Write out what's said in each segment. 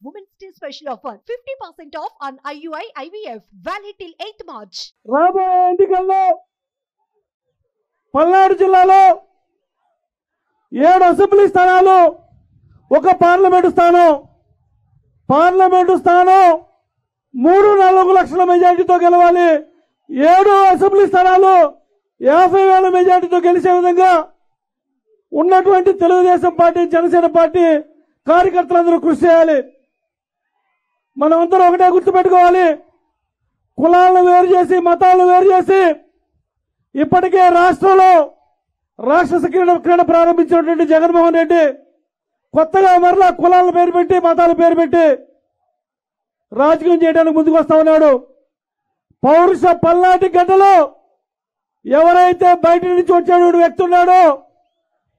Women's Day special offer 50% off on IUI IVF valid till 8th March. రాబోయే ఎన్నికల్లో పల్నాడు జిల్లాలో 7 assembly స్థానాలు, ఒక పార్లమెంటు స్థానం 3-4 లక్షల మెజార్టీతో గెలవాలి. 7 అసెంబ్లీ స్థానాలు 50,000 మెజార్టీతో గెలిచే విధంగా ఉన్నటువంటి తెలుగుదేశం పార్టీ, జనసేన పార్టీ కార్యకర్తలందరూ కృషి చేయాలి. మనమందరం ఒకటే గుర్తుపెట్టుకోవాలి, కులాలను వేరు చేసి, మతాలను వేరు చేసి ఇప్పటికే రాష్ట్రంలో రాక్షస క్రీడ ప్రారంభించినటువంటి జగన్మోహన్ రెడ్డి కొత్తగా మరలా కులాల పేరు పెట్టి, మతాల పేరు పెట్టి రాజకీయం చేయడానికి ముందుకు వస్తా ఉన్నాడు. పౌరుష పల్నాటి గడ్డలో ఎవరైతే బయట నుంచి వచ్చేటువంటి వ్యక్తి ఉన్నాడో,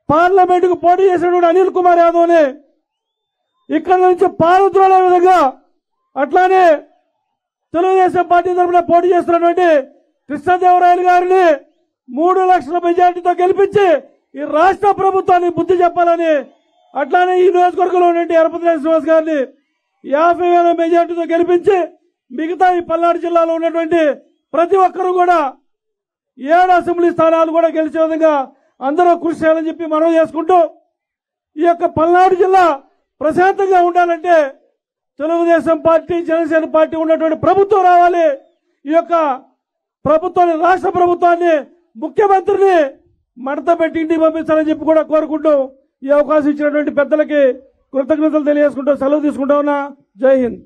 పార్లమెంటుకు పోటీ చేసినటువంటి అనిల్ కుమార్ యాదవ్ని ఇక్కడ నుంచి పారద్రోలే విధంగా, అట్లానే తెలుగుదేశం పార్టీ తరఫున పోటీ చేస్తున్నటువంటి కృష్ణదేవరాయలు గారిని 3 లక్షల మెజార్టీతో గెలిపించి ఈ రాష్ట్ర ప్రభుత్వాన్ని బుద్ధి చెప్పాలని, అట్లానే ఈ నియోజకవర్గంలో ఉన్నటువంటి ఎరపతి శ్రీనివాస్ గారిని 50,000 మెజార్టీతో గెలిపించి మిగతా ఈ పల్నాడు జిల్లాలో ఉన్నటువంటి ప్రతి ఒక్కరూ కూడా 7 అసెంబ్లీ స్థానాలు కూడా గెలిచే విధంగా అందరూ కృషి చేయాలని చెప్పి మనం చేసుకుంటూ, ఈ యొక్క పల్నాడు జిల్లా ప్రశాంతంగా ఉండాలంటే తెలుగుదేశం పార్టీ, జనసేన పార్టీ ఉన్నటువంటి ప్రభుత్వం రావాలి. ఈ యొక్క ప్రభుత్వాన్ని, రాష్ట్ర ప్రభుత్వాన్ని, ముఖ్యమంత్రిని మడత పెట్టి ఇంటికి పంపించాలని చెప్పి కూడా కోరుకుంటూ ఈ అవకాశం ఇచ్చినటువంటి పెద్దలకి కృతజ్ఞతలు తెలియజేసుకుంటూ సెలవు తీసుకుంటా ఉన్నా. జై హింద్.